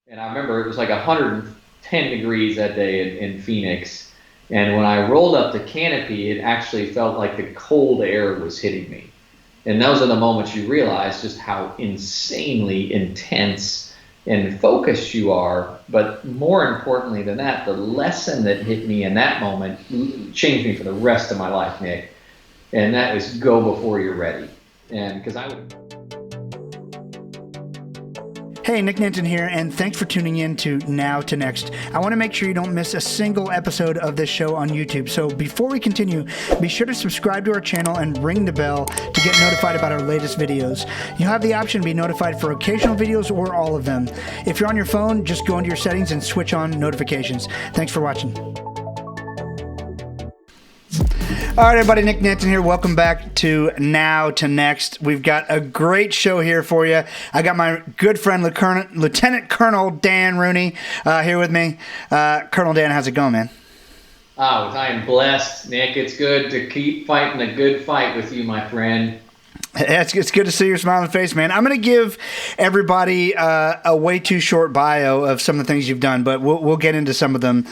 And I remember it was like 110 degrees that day in Phoenix. And when I rolled up the canopy, it actually felt like the cold air was hitting me. And those are the moments you realize just how insanely intense and focused you are. But more importantly than that, the lesson that hit me in that moment changed me for the rest of my life, Nick. And that is go before you're ready. And because I would. Hey, Nick Nanton here, and thanks for tuning in to Now to Next. I want to make sure you don't miss a single episode of this show on YouTube. So before we continue, be sure to subscribe to our channel and ring the bell to get notified about our latest videos. You'll have the option to be notified for occasional videos or all of them. If you're on your phone, just go into your settings and switch on notifications. Thanks for watching. All right, everybody, Nick Nanton here. Welcome back to Now to Next. We've got a great show here for you. I got my good friend, Lieutenant Colonel Dan Rooney here with me. Colonel Dan, how's it going, man? Oh, I am blessed, Nick. It's good to keep fighting a good fight with you, my friend. It's good to see your smiling face, man. I'm going to give everybody a way too short bio of some of the things you've done, but we'll get into some of them.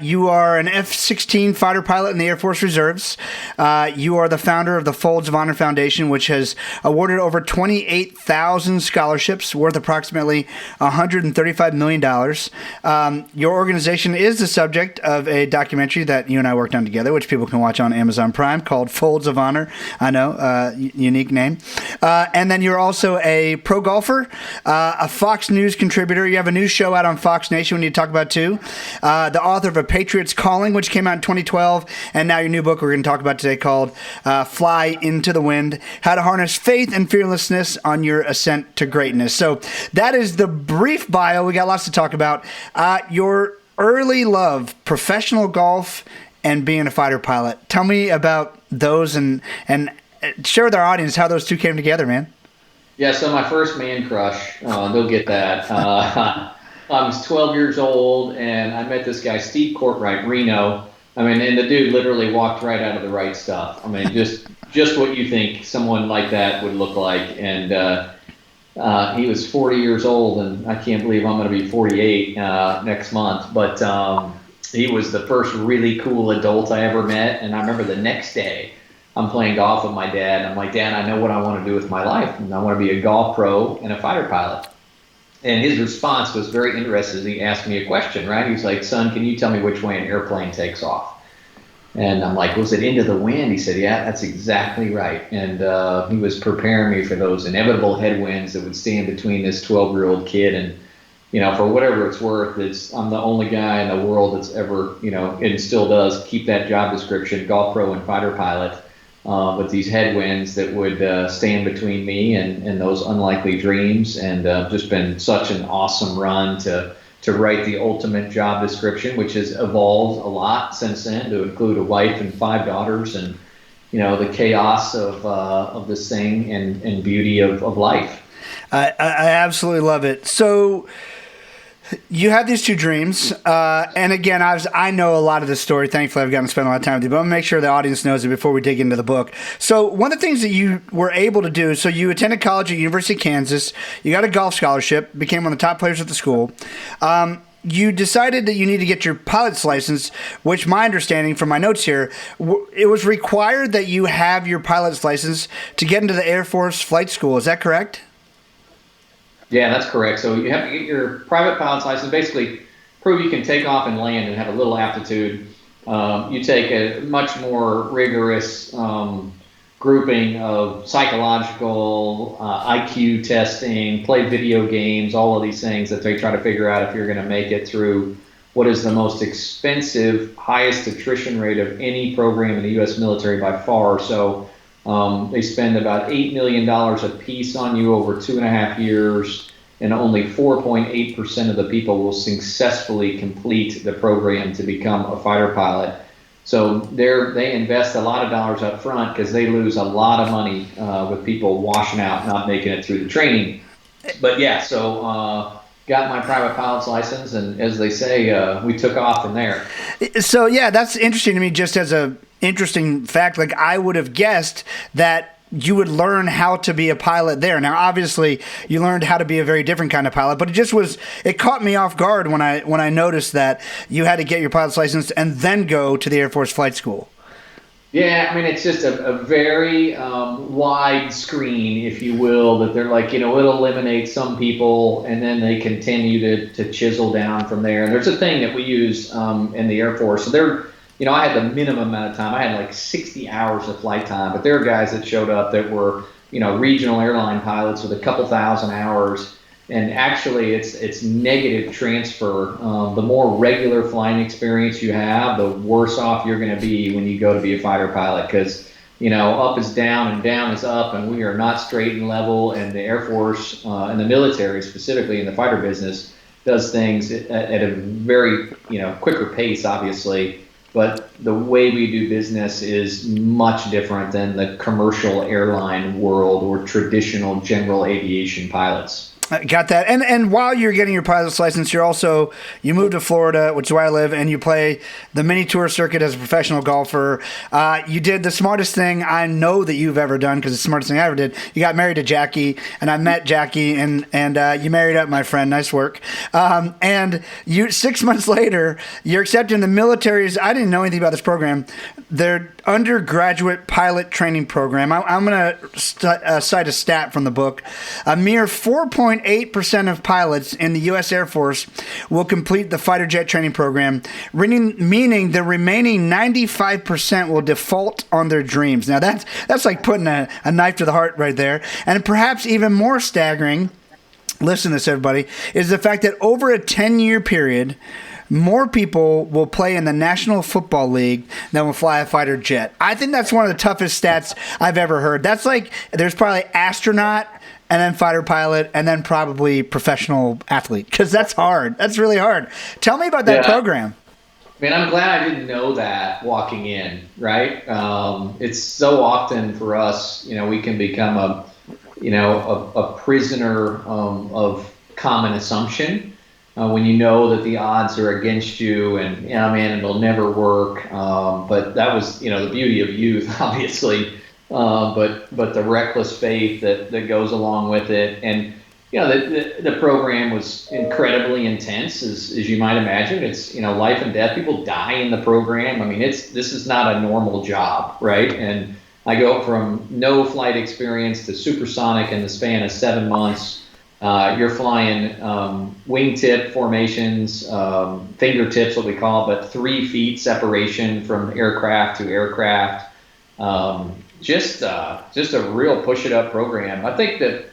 You are an F-16 fighter pilot in the Air Force Reserves. You are the founder of the Folds of Honor Foundation, which has awarded over 28,000 scholarships worth approximately $135 million. Your organization is the subject of a documentary that you and I worked on together, which people can watch on Amazon Prime, called Folds of Honor. I know, unique name. And then you're also a pro golfer, a Fox News contributor. You have a new show out on Fox Nation we need to talk about too. The author of A Patriot's Calling, which came out in 2012. And now your new book we're going to talk about today called Fly into the Wind, How to Harness Faith and Fearlessness on Your Ascent to Greatness. So that is the brief bio. We got lots to talk about. Your early love, professional golf and being a fighter pilot. Tell me about those and share with our audience how those two came together, man. Yeah, so my first man crush, they'll get that. I was 12 years old, and I met this guy, Steve Courtwright, Reno. I mean, and the dude literally walked right out of the right stuff. I mean, just what you think someone like that would look like. And he was 40 years old, and I can't believe I'm going to be 48 next month. But he was the first really cool adult I ever met, and I remember the next day, I'm playing golf with my dad. I'm like, Dad, I know what I want to do with my life. And I want to be a golf pro and a fighter pilot. And his response was very interesting. He asked me a question, right? He's like, son, can you tell me which way an airplane takes off? And I'm like, was it into the wind? He said, yeah, that's exactly right. And he was preparing me for those inevitable headwinds that would stand between this 12-year-old kid and, you know, for whatever it's worth, I'm the only guy in the world that's ever, you know, and still does keep that job description, golf pro and fighter pilot. With these headwinds that would stand between me and those unlikely dreams, and just been such an awesome run to write the ultimate job description, which has evolved a lot since then to include a wife and 5 daughters, and you know the chaos of this thing and beauty of life. I absolutely love it. So you have these two dreams, and again, I know a lot of this story. Thankfully, I've gotten to spend a lot of time with you, but I'm going to make sure the audience knows it before we dig into the book. So one of the things that you were able to do, so you attended college at University of Kansas, you got a golf scholarship, became one of the top players at the school. You decided that you need to get your pilot's license, which my understanding from my notes here, it was required that you have your pilot's license to get into the Air Force flight school. Is that correct? Yeah, that's correct. So you have to get your private pilot's license, basically prove you can take off and land and have a little aptitude. You take a much more rigorous grouping of psychological, IQ testing, play video games, all of these things that they try to figure out if you're going to make it through what is the most expensive, highest attrition rate of any program in the U.S. military by far. So they spend about $8 million a piece on you over 2.5 years, and only 4.8% of the people will successfully complete the program to become a fighter pilot. So they invest a lot of dollars up front because they lose a lot of money with people washing out, not making it through the training. But yeah, so got my private pilot's license, and as they say, we took off from there. So yeah, that's interesting to me just as a interesting fact. Like I would have guessed that you would learn how to be a pilot there. Now, obviously, you learned how to be a very different kind of pilot, but it caught me off guard when I noticed that you had to get your pilot's license and then go to the Air Force Flight School. Yeah, I mean, it's just a very wide screen, if you will, that they're like, it'll eliminate some people and then they continue to chisel down from there. And there's a thing that we use in the Air Force. So I had the minimum amount of time. I had like 60 hours of flight time, but there are guys that showed up that were, regional airline pilots with a couple thousand hours. And actually, it's negative transfer. The more regular flying experience you have, the worse off you're going to be when you go to be a fighter pilot, because up is down and down is up, and we are not straight and level. And the Air Force and the military, specifically in the fighter business, does things at a very quicker pace, obviously. But the way we do business is much different than the commercial airline world or traditional general aviation pilots. Got that. And while you're getting your pilot's license, you moved to Florida, which is where I live, and you play the mini tour circuit as a professional golfer. You did the smartest thing I know that you've ever done, because it's the smartest thing I ever did. You got married to Jackie, and I met Jackie, and you married up, my friend. Nice work. And 6 months later, you're accepted in the military's, I didn't know anything about this program, their undergraduate pilot training program. I'm going to cite a stat from the book. A mere 4.8% of pilots in the U.S. Air Force will complete the fighter jet training program, meaning the remaining 95% will default on their dreams. Now, that's like putting a knife to the heart right there. And perhaps even more staggering, listen to this, everybody, is the fact that over a 10-year period, more people will play in the National Football League than will fly a fighter jet. I think that's one of the toughest stats I've ever heard. That's like, there's probably astronaut, and then fighter pilot, and then probably professional athlete, because that's hard. That's really hard. Tell me about that program. Man, I'm glad I didn't know that walking in, right? It's so often for us, we can become a prisoner of common assumption. When you know that the odds are against you, and man, it'll never work. But that was, the beauty of youth, obviously. But the reckless faith that goes along with it, and the program was incredibly intense, as you might imagine. It's life and death. People die in the program. I mean, this is not a normal job, right? And I go from no flight experience to supersonic in the span of 7 months. You're flying wingtip formations, fingertips, what we call it, but 3 feet separation from aircraft to aircraft. Just a real push it up program. I think that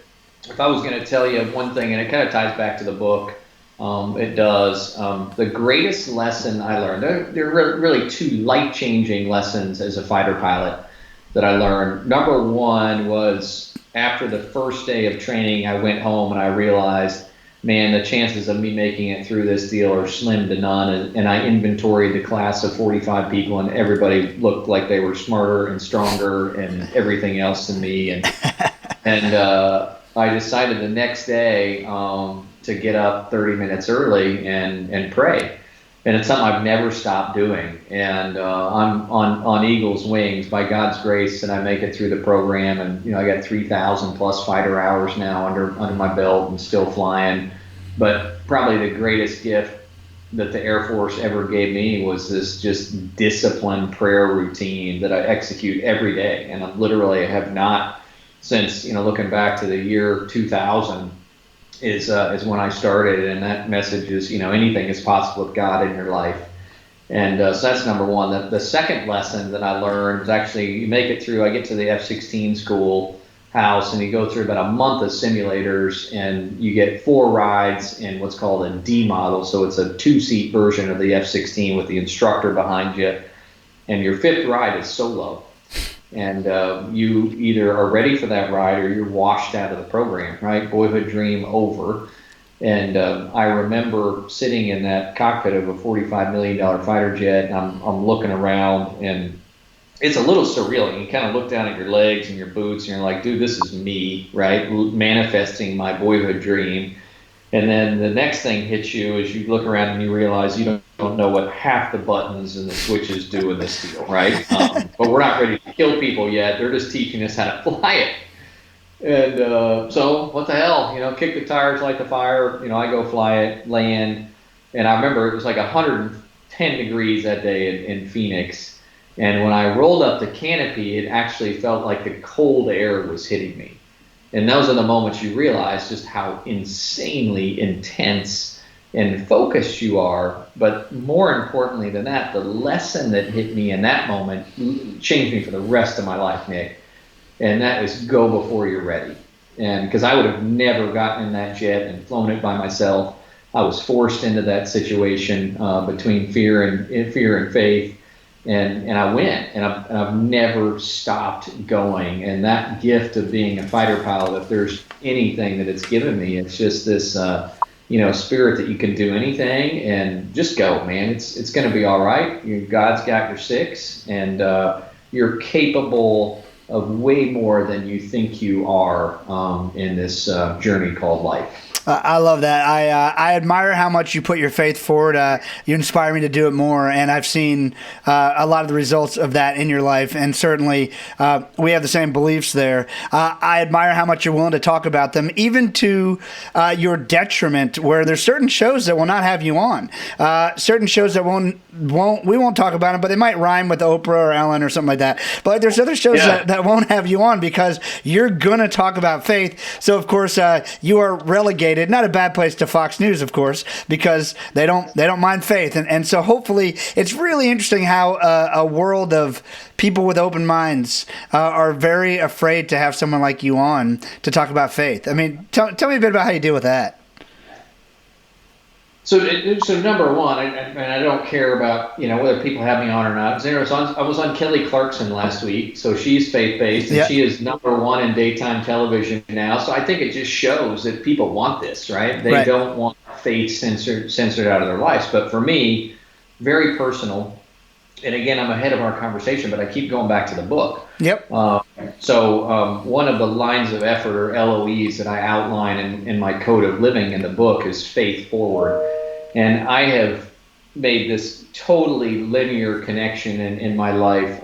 if I was going to tell you one thing, and it kind of ties back to the book, it does. The greatest lesson I learned, there are really 2 life-changing lessons as a fighter pilot that I learned. Number one was, after the first day of training, I went home and I realized, man, the chances of me making it through this deal are slim to none. And I inventoried the class of 45 people, and everybody looked like they were smarter and stronger and everything else than me. And I decided the next day to get up 30 minutes early and pray. And it's something I've never stopped doing. And I'm on eagle's wings by God's grace, and I make it through the program. And I got 3,000 plus fighter hours now under my belt and still flying. But probably the greatest gift that the Air Force ever gave me was this just disciplined prayer routine that I execute every day. And I literally have not, since looking back to the year 2000. Is when I started, and that message is, anything is possible with God in your life. And so that's number one. The second lesson that I learned is actually, you make it through, I get to the F-16 school house, and you go through about a month of simulators, and you get 4 rides in what's called a D model. So it's a 2-seat version of the F-16 with the instructor behind you. And your 5th ride is solo. And you either are ready for that ride or you're washed out of the program, right? Boyhood dream over. And I remember sitting in that cockpit of a $45 million fighter jet, and I'm looking around, and it's a little surreal. And you kind of look down at your legs and your boots, and you're like, dude, this is me, right? Manifesting my boyhood dream. And then the next thing hits you as you look around and you realize you don't know what half the buttons and the switches do in this deal, right? But we're not ready to kill people yet. They're just teaching us how to fly it. And so what the hell, kick the tires, light the fire, I go fly it, land. And I remember it was like 110 degrees that day in Phoenix. And when I rolled up the canopy, it actually felt like the cold air was hitting me. And those are the moments you realize just how insanely intense and focused you are. But more importantly than that, the lesson that hit me in that moment changed me for the rest of my life, Nick. And that is go before you're ready. And because I would have never gotten in that jet and flown it by myself. I was forced into that situation between fear and faith. And I went, and I've never stopped going. And that gift of being a fighter pilot, if there's anything that it's given me, it's just this, spirit that you can do anything and just go, man. It's going to be all right. God's got your six, and you're capable of way more than you think you are in this journey called life. I love that. I admire how much you put your faith forward. You inspire me to do it more, and I've seen a lot of the results of that in your life, and certainly we have the same beliefs there. I admire how much you're willing to talk about them, even to your detriment, where there's certain shows that will not have you on, certain shows that we won't talk about them, but they might rhyme with Oprah or Ellen or something like that. But like, there's other shows that won't have you on because you're gonna talk about faith. So of course you are relegated. Not a bad place to Fox News, of course, because they don't mind faith, and so hopefully it's really interesting how a world of people with open minds are very afraid to have someone like you on to talk about faith. I mean, tell me a bit about how you deal with that. So number one, I don't care about whether people have me on or not. I was on Kelly Clarkson last week, so she's faith-based, and she is number one in daytime television now. So I think it just shows that people want this, right? They don't want faith censored out of their lives. But for me, very personal. And again, I'm ahead of our conversation, but I keep going back to the book. Yep. So one of the lines of effort, or LOEs, that I outline in my code of living in the book is faith forward. And I have made this totally linear connection in my life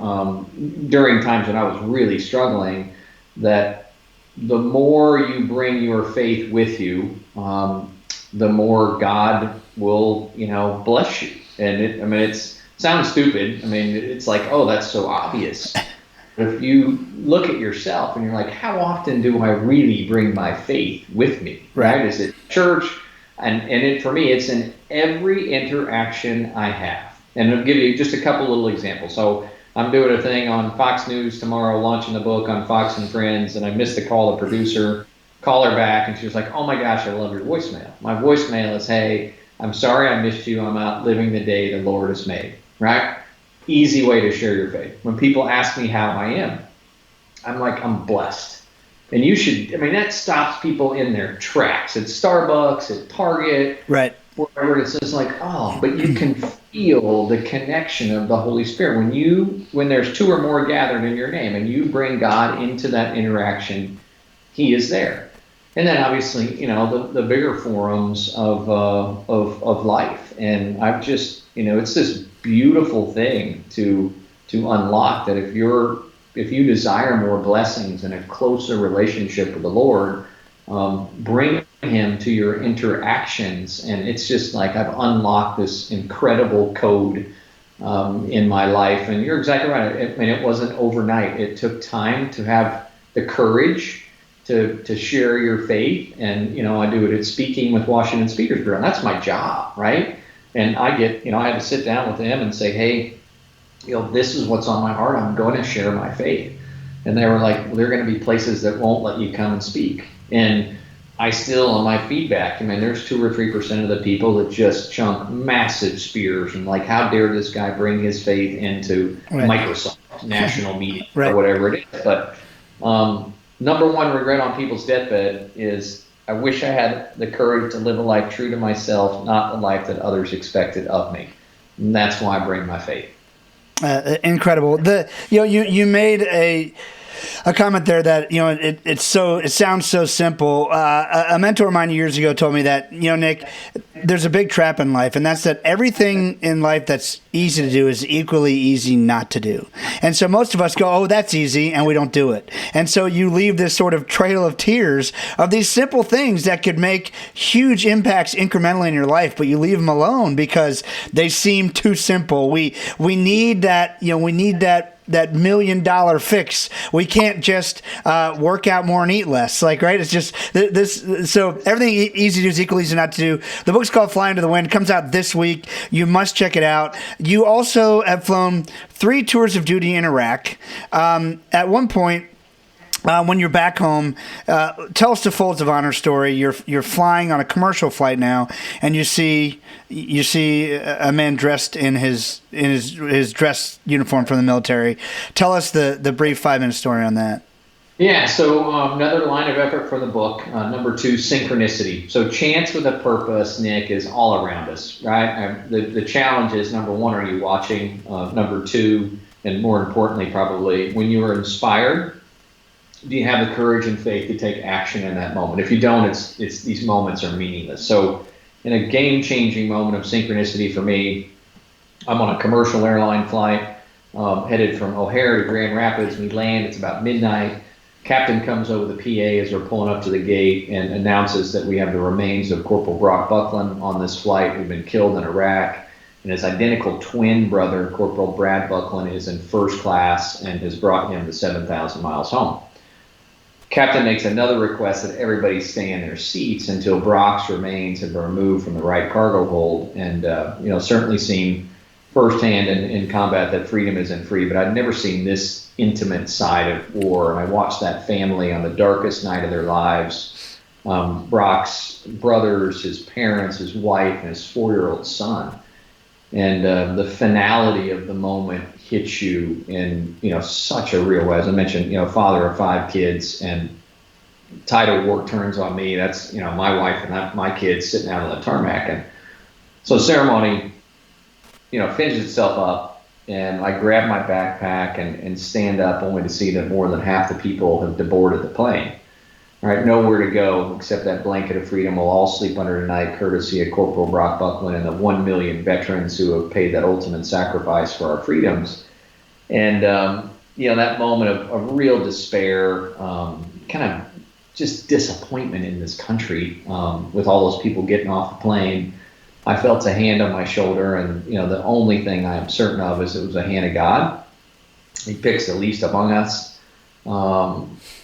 during times when I was really struggling, that the more you bring your faith with you, the more God will, bless you. And it sounds stupid. I mean, it's like, oh, that's so obvious. But if you look at yourself and you're like, how often do I really bring my faith with me? Right? Is it church? And for me, it's in every interaction I have. And I'll give you just a couple little examples. So I'm doing a thing on Fox News tomorrow, launching the book on Fox and Friends, and I missed the call. The producer, call her back, and she was like, oh my gosh, I love your voicemail. My voicemail is, hey, I'm sorry I missed you. I'm out living the day the Lord has made. Right? Easy way to share your faith. When people ask me how I am, I'm like, I'm blessed. And that stops people in their tracks at Starbucks, at Target, right, wherever. It's just like, oh, but you can feel the connection of the Holy Spirit when there's two or more gathered in your name, and you bring God into that interaction. He is there. And then obviously, the bigger forums of life. And I've just, it's this beautiful thing to unlock, that if you desire more blessings and a closer relationship with the Lord, bring Him to your interactions. And it's just like I've unlocked this incredible code in my life. And you're exactly right. It wasn't overnight. It took time to have the courage to share your faith. And, I do it at Speaking with Washington Speakers Bureau. And that's my job, right? And I had to sit down with them and say, hey, this is what's on my heart. I'm going to share my faith. And they were like, there are going to be places that won't let you come and speak. And I still, on my feedback, there's 2 or 3% of the people that just chunk massive spears and like, how dare this guy bring his faith into Microsoft national meeting or whatever it is. But number one regret on people's deathbed is, I wish I had the courage to live a life true to myself, not the life that others expected of me. And that's why I bring my faith. Incredible. You made a comment there that, it sounds so simple. A mentor of mine years ago told me that, Nick, there's a big trap in life, and that's that everything in life that's easy to do is equally easy not to do. And so most of us go, oh, that's easy, and we don't do it. And so you leave this sort of trail of tears of these simple things that could make huge impacts incrementally in your life, but you leave them alone because they seem too simple. We need that, that $1 million fix. We can't just work out more and eat less. Right? It's just this. So everything easy to do is equally easy not to do. The book's called Flying to the Wind. It comes out this week. You must check it out. You also have flown 3 tours of duty in Iraq. At one point, when you're back home, tell us the Folds of Honor story. You're flying on a commercial flight now, and you see a man dressed in his dress uniform from the military. Tell us the brief 5-minute story on that. Yeah, so another line of effort for the book, number 2, synchronicity. So chance with a purpose, Nick, is all around us, right? The challenge is, number 1, are you watching? Number 2, and more importantly probably, when you are inspired, do you have the courage and faith to take action in that moment? If you don't, it's these moments are meaningless. So in a game-changing moment of synchronicity for me, I'm on a commercial airline flight, headed from O'Hare to Grand Rapids. We land, it's about midnight. Captain comes over the PA as we're pulling up to the gate and announces that we have the remains of Corporal Brock Buckland on this flight who'd been killed in Iraq. And his identical twin brother, Corporal Brad Buckland, is in first class and has brought him the 7,000 miles home. Captain makes another request that everybody stay in their seats until Brock's remains have been removed from the right cargo hold, and certainly seen firsthand in combat that freedom isn't free, but I'd never seen this intimate side of war. And I watched that family on the darkest night of their lives, Brock's brothers, his parents, his wife, and his 4-year-old son. And the finality of the moment hits you in such a real way. As I mentioned, father of 5 kids, and tide of war turns on me. That's my wife and my kids sitting out on the tarmac, and so ceremony finishes itself up, and I grab my backpack and stand up, only to see that more than half the people have deboarded the plane. All right, nowhere to go except that blanket of freedom. We'll all sleep under tonight, courtesy of Corporal Brock Buckland and the 1 million veterans who have paid that ultimate sacrifice for our freedoms. And that moment of real despair, kind of just disappointment in this country, with all those people getting off the plane. I felt a hand on my shoulder, and the only thing I am certain of is it was a hand of God. He picks the least among us.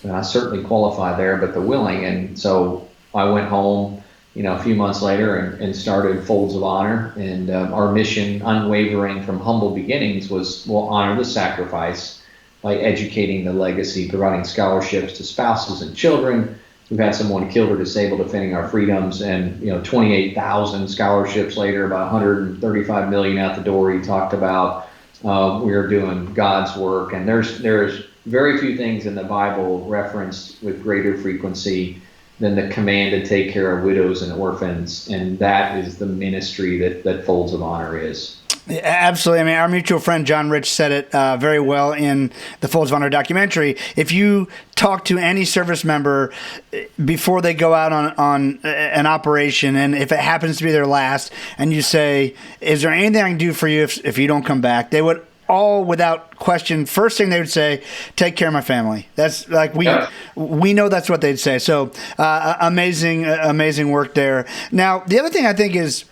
And I certainly qualified there, but the willing. And so I went home, a few months later and started Folds of Honor. And our mission, unwavering from humble beginnings, was we'll honor the sacrifice by educating the legacy, providing scholarships to spouses and children who've had someone killed or disabled, defending our freedoms. And 28,000 scholarships later, about 135 million out the door. He talked about we're doing God's work, and there's very few things in the Bible referenced with greater frequency than the command to take care of widows and orphans, and that is the ministry that Folds of Honor is. Absolutely. I mean, our mutual friend John Rich said it very well in the Folds of Honor documentary. If you talk to any service member before they go out on an operation, and if it happens to be their last, and you say, is there anything I can do for you if you don't come back, they would all, without question, first thing they would say, take care of my family. That's like we know that's what they'd say. So amazing work there. Now, the other thing I think is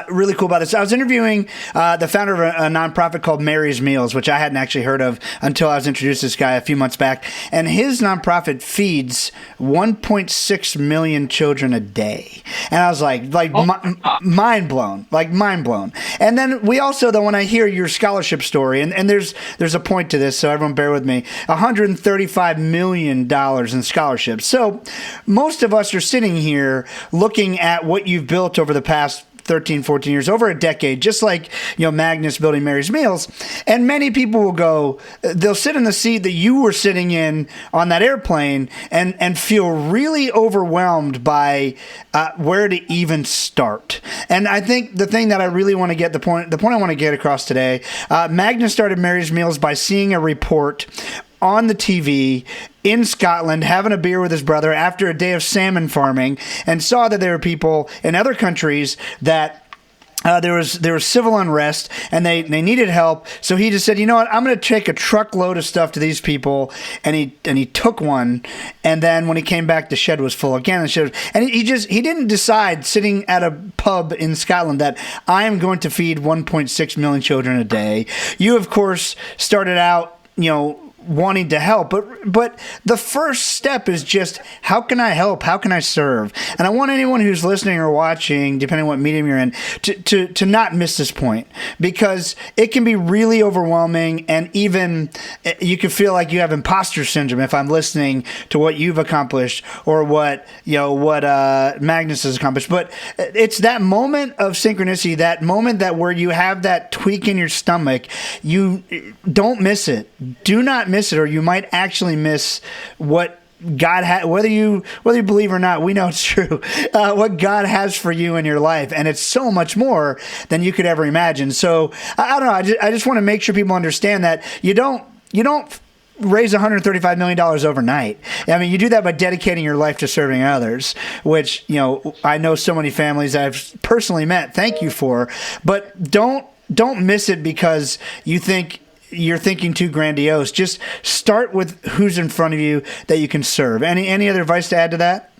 really cool about this, I was interviewing the founder of a nonprofit called Mary's Meals, which I hadn't actually heard of until I was introduced to this guy a few months back. And his nonprofit feeds 1.6 million children a day. And I was mind blown. And then we also, though, when I hear your scholarship story, and there's a point to this, so everyone bear with me, $135 million in scholarships. So most of us are sitting here looking at what you've built over the past 13, 14 years, over a decade, just like, Magnus building Mary's Meals. And many people will go, they'll sit in the seat that you were sitting in on that airplane and feel really overwhelmed by where to even start. And I think the thing that I really want to get, the point I want to get across today, Magnus started Mary's Meals by seeing a report on the TV in Scotland having a beer with his brother after a day of salmon farming, and saw that there were people in other countries that there was civil unrest and they needed help. So he just said, you know what, I'm going to take a truckload of stuff to these people, and he took one, and then when he came back, the shed was full again. And he didn't decide sitting at a pub in Scotland that I am going to feed 1.6 million children a day. You, of course, started out, wanting to help, but the first step is just, how can I help? How can I serve? And I want anyone who's listening or watching, depending on what medium you're in, to not miss this point, because it can be really overwhelming, and even you can feel like you have imposter syndrome if I'm listening to what you've accomplished or what Magnus has accomplished. But it's that moment of synchronicity, that moment where you have that tweak in your stomach. You don't miss it. Do not miss it, or you might actually miss what God has, whether you believe or not. We know it's true. What God has for you in your life, and it's so much more than you could ever imagine. So I don't know. I just want to make sure people understand that you don't raise $135 million overnight. I mean, you do that by dedicating your life to serving others, which I know so many families I've personally met. Thank you for, but don't miss it because you're thinking too grandiose. Just start with who's in front of you that you can serve. Any other advice to add to that?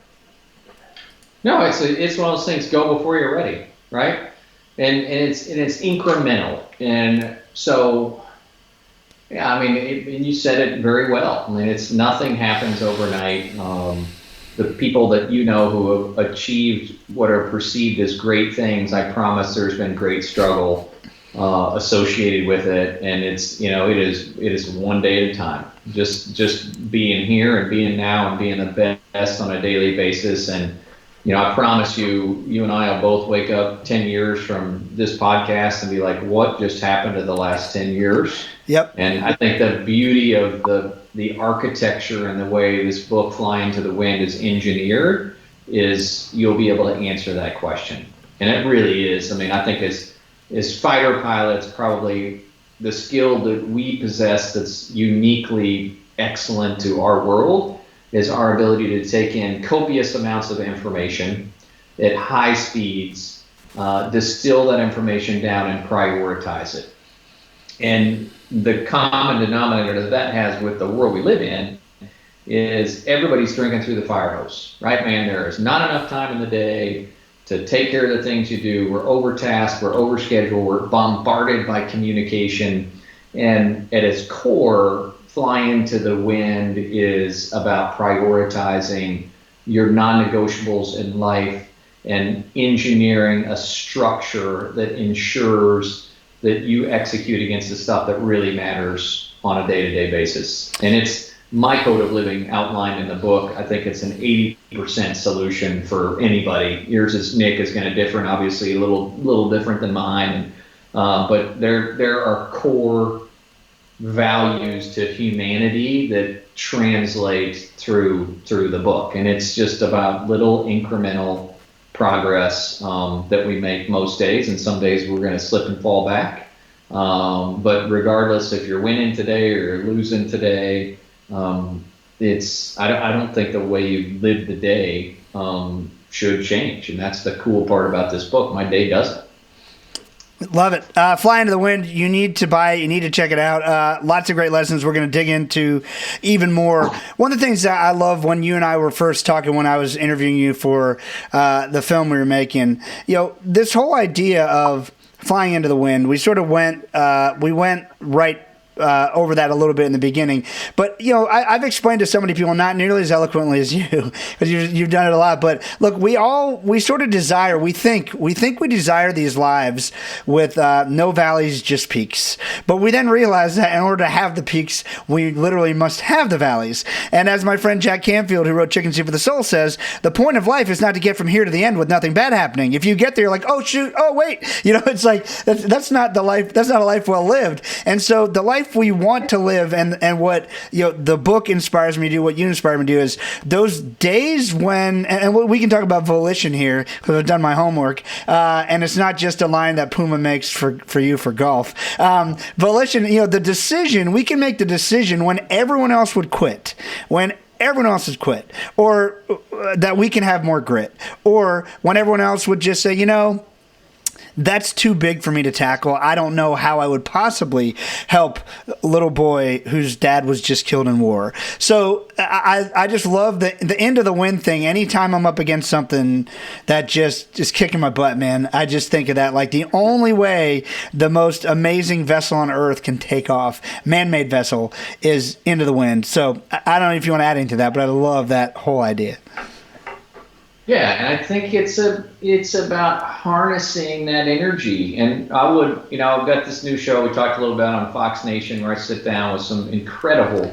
No, it's one of those things. Go before you're ready, right? And it's incremental. And so, yeah, I mean, and you said it very well. I mean, it's nothing happens overnight. The people that who have achieved what are perceived as great things, I promise there's been great struggle associated with it, and it is one day at a time. Just being here and being now and being the best on a daily basis. And I promise you and I will both wake up 10 years from this podcast and be like, what just happened to the last 10 years? Yep. And I think the beauty of the architecture and the way this book, Fly Into the Wind, is engineered is you'll be able to answer that question. And it really is. I mean, I think as fighter pilots, probably the skill that we possess that's uniquely excellent to our world is our ability to take in copious amounts of information at high speeds, distill that information down and prioritize it. And the common denominator that has with the world we live in is everybody's drinking through the fire hose, right, man? There is not enough time in the day to take care of the things you do. We're overtasked, we're overscheduled, we're bombarded by communication. And at its core, Fly Into the Wind is about prioritizing your non-negotiables in life and engineering a structure that ensures that you execute against the stuff that really matters on a day-to-day basis. And it's my code of living outlined in the book. I think it's an 80% solution for anybody. Yours is, Nick, is going to differ, and obviously a little different than mine. But there are core values to humanity that translate through the book, and it's just about little incremental progress that we make most days, and some days we're going to slip and fall back. But regardless if you're winning today or losing today, I don't think the way you live the day should change, and that's the cool part about this book. My day doesn't. Love it. Fly Into the Wind. You need to buy it. You need to check it out. Lots of great lessons. We're going to dig into even more. One of the things that I love when you and I were first talking, when I was interviewing you for the film we were making, this whole idea of flying into the wind, we sort of went right over that a little bit in the beginning. But, I've explained to so many people, not nearly as eloquently as you, because you've done it a lot. But look, we sort of desire, we think we desire these lives with no valleys, just peaks. But we then realize that in order to have the peaks, we literally must have the valleys. And as my friend Jack Canfield, who wrote Chicken Soup for the Soul, says, the point of life is not to get from here to the end with nothing bad happening. If you get there, you're like, oh, shoot, oh, wait. It's like, that's not the life, that's not a life well lived. And so the life life we want to live, and what the book inspires me to do, what you inspire me to do, is those days when, and we can talk about Volition here because I've done my homework, and it's not just a line that Puma makes for you for golf. Volition, the decision, we can make the decision when everyone else would quit, when everyone else has quit, or that we can have more grit, or when everyone else would just say, that's too big for me to tackle. I don't know how I would possibly help a little boy whose dad was just killed in war. So I just love the end of the win thing. Anytime I'm up against something that just is kicking my butt, man, I just think of that like the only way the most amazing vessel on earth can take off, man-made vessel, is into the wind. So I don't know if you want to add anything to that, but I love that whole idea. Yeah, and I think it's about harnessing that energy. And I've got this new show we talked a little about on Fox Nation where I sit down with some incredible,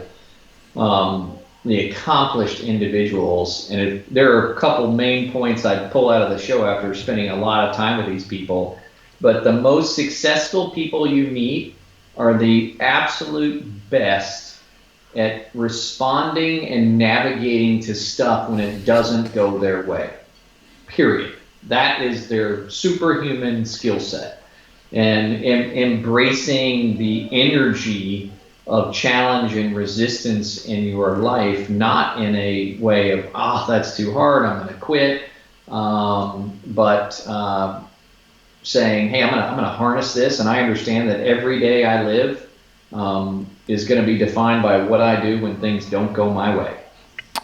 the accomplished individuals. And there are a couple main points I'd pull out of the show after spending a lot of time with these people. But the most successful people you meet are the absolute best at responding and navigating to stuff when it doesn't go their way. Period. That is their superhuman skill set. And embracing the energy of challenge and resistance in your life, not in a way of, that's too hard, I'm going to quit, but saying, hey, I'm going to harness this, and I understand that every day I live is going to be defined by what I do when things don't go my way.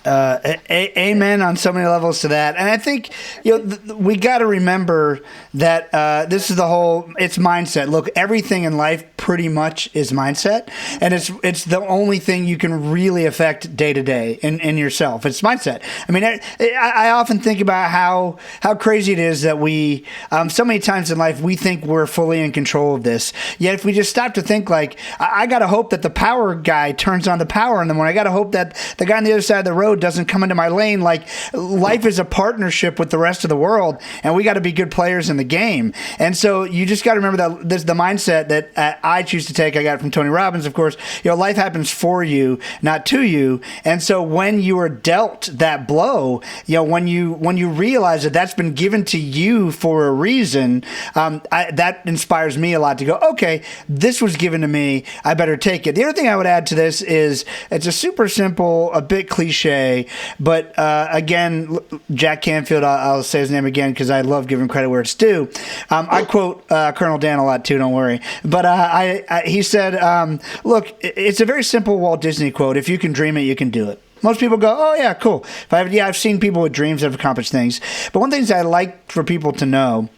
Amen on so many levels to that. And I think we got to remember that this is it's mindset. Look, everything in life pretty much is mindset, and it's the only thing you can really affect day to day in yourself. It's mindset. I mean, I often think about how crazy it is that we so many times in life we think we're fully in control of this. Yet if we just stop to think, like, I got to hope that the power guy turns on the power in the morning. I got to hope that the guy on the other side of the road doesn't come into my lane. Like, life is a partnership with the rest of the world, and we got to be good players in the game. And so you just got to remember that there's the mindset that I choose to take. I got it from Tony Robbins, of course. Life happens for you, not to you. And so when you are dealt that blow, when you realize that that's been given to you for a reason, that inspires me a lot to go, okay, this was given to me, I better take it. The other thing I would add to this is it's a super simple, a bit cliche, but again, Jack Canfield, I'll say his name again because I love giving credit where it's due. I quote Colonel Dan a lot too, don't worry. But he said, look, it's a very simple Walt Disney quote. If you can dream it, you can do it. Most people go, oh, yeah, cool. I've seen people with dreams that have accomplished things. But one thing that I like for people to know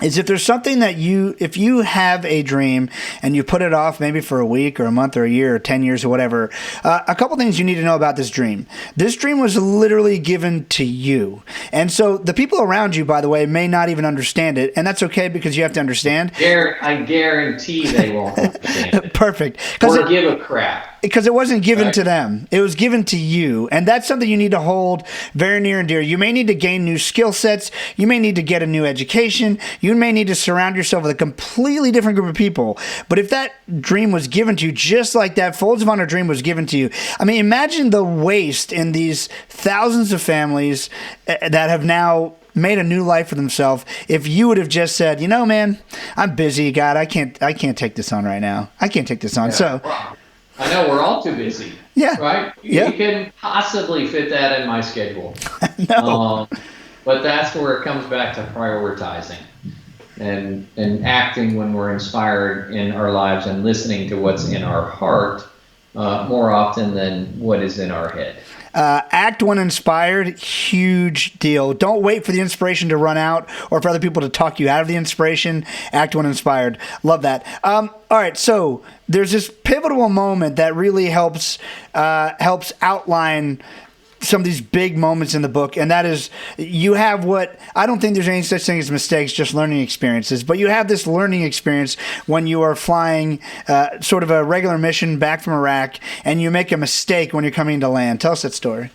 is if there's something that if you have a dream and you put it off maybe for a week or a month or a year or 10 years or whatever, a couple things you need to know about this dream. This dream was literally given to you. And so the people around you, by the way, may not even understand it. And that's okay because you have to understand. I guarantee they won't understand it. Perfect. Or give a crap. Because it wasn't given to them. It was given to you. And that's something you need to hold very near and dear. You may need to gain new skill sets. You may need to get a new education. You may need to surround yourself with a completely different group of people. But if that dream was given to you, just like that Folds of Honor dream was given to you, I mean, imagine the waste in these thousands of families that have now made a new life for themselves if you would have just said, man, I'm busy, God, I can't take this on right now. I can't take this on. Yeah. So I know we're all too busy. Yeah. Right? Yeah. You can possibly fit that in my schedule. No. But that's where it comes back to prioritizing and acting when we're inspired in our lives and listening to what's in our heart more often than what is in our head. Act when inspired, huge deal. Don't wait for the inspiration to run out or for other people to talk you out of the inspiration. Act when inspired. Love that. All right, so there's this pivotal moment that really helps outline some of these big moments in the book, and that is you have what I don't think there's any such thing as mistakes, just learning experiences, but you have this learning experience when you are flying sort of a regular mission back from Iraq and you make a mistake when you're coming to land. Tell us that story.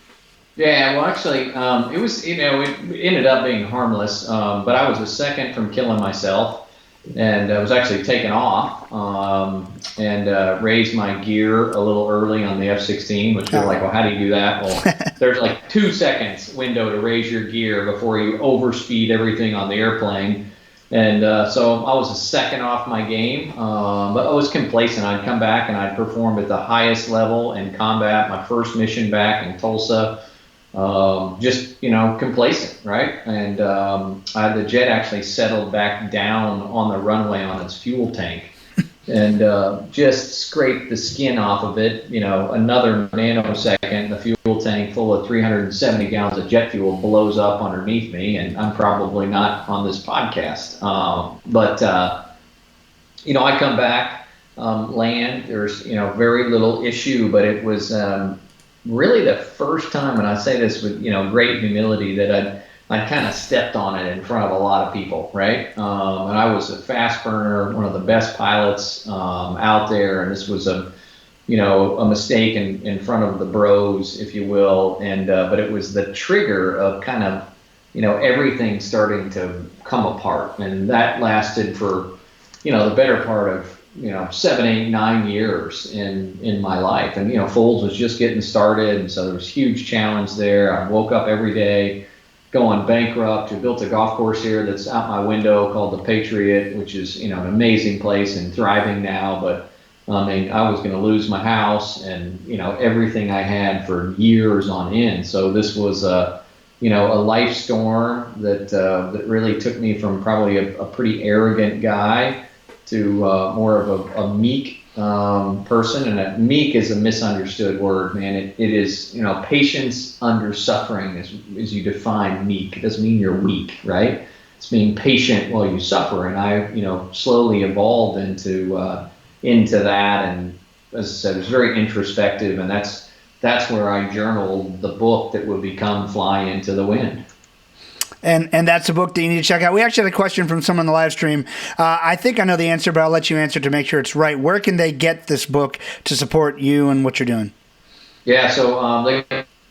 Yeah, well, actually, it was, it ended up being harmless, but I was a second from killing myself. and I was actually taken off and raised my gear a little early on the F-16, which you're like, well, how do you do that? Well, there's like 2 seconds window to raise your gear before you overspeed everything on the airplane. And so I was a second off my game, but I was complacent. I'd come back and I'd perform at the highest level in combat. My first mission back in Tulsa, just complacent, right? And the jet actually settled back down on the runway on its fuel tank, and just scraped the skin off of it. Another nanosecond, the fuel tank full of 370 gallons of jet fuel blows up underneath me, and I'm probably not on this podcast. But I come back, land. There's very little issue, but it was really the first time, and I say this with great humility, that I kind of stepped on it in front of a lot of people, right? And I was a fast burner, one of the best pilots out there, and this was a mistake in front of the bros, if you will, and but it was the trigger of kind of everything starting to come apart, and that lasted for the better part of 7, 8, 9 years in my life. And Folds was just getting started, and so there was huge challenge there. I woke up every day going bankrupt. We built a golf course here that's out my window called the Patriot, which is an amazing place and thriving now. But I was going to lose my house and everything I had for years on end. So this was a life storm that really took me from probably a pretty arrogant guy to more of a meek person. And meek is a misunderstood word, man. It is, patience under suffering as you define meek. It doesn't mean you're weak, right? It's being patient while you suffer. And I, slowly evolved into that. And as I said, it was very introspective. And that's where I journaled the book that would become Fly Into the Wind. And that's a book that you need to check out. We actually had a question from someone in the live stream. I think I know the answer, but I'll let you answer to make sure it's right. Where can they get this book to support you and what you're doing? Yeah, so they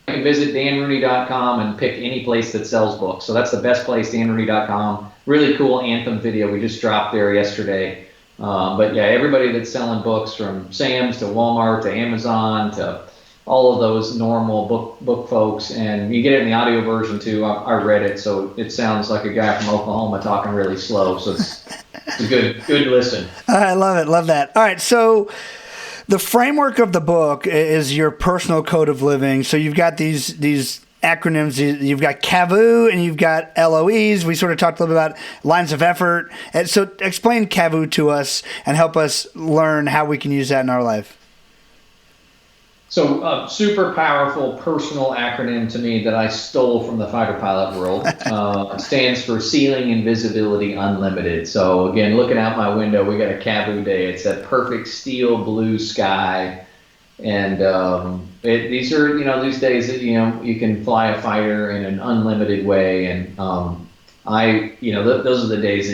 can visit danrooney.com and pick any place that sells books. So that's the best place, danrooney.com. Really cool Anthem video we just dropped there yesterday. But yeah, everybody that's selling books, from Sam's to Walmart to Amazon to all of those normal book folks, and you get it in the audio version too. I read it, so it sounds like a guy from Oklahoma talking really slow, so it's a good listen. I love it, love that. All right, so the framework of the book is your personal code of living. So you've got these acronyms. You've got CAVU and you've got LOEs. We sort of talked a little bit about lines of effort. And so explain CAVU to us and help us learn how we can use that in our life. So super powerful personal acronym to me that I stole from the fighter pilot world. It stands for Ceiling Invisibility Unlimited. So again, looking out my window, we got a CAVU day. It's that perfect steel blue sky. And these are, these days that, you can fly a fighter in an unlimited way. And those are the days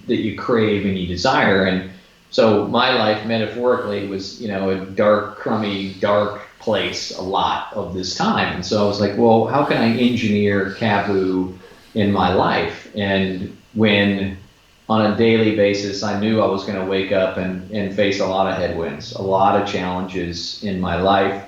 that you crave and you desire. And so my life metaphorically was, a dark, crummy, dark place a lot of this time. And so I was like, well, how can I engineer CAVU in my life? And when on a daily basis, I knew I was going to wake up and face a lot of headwinds, a lot of challenges in my life.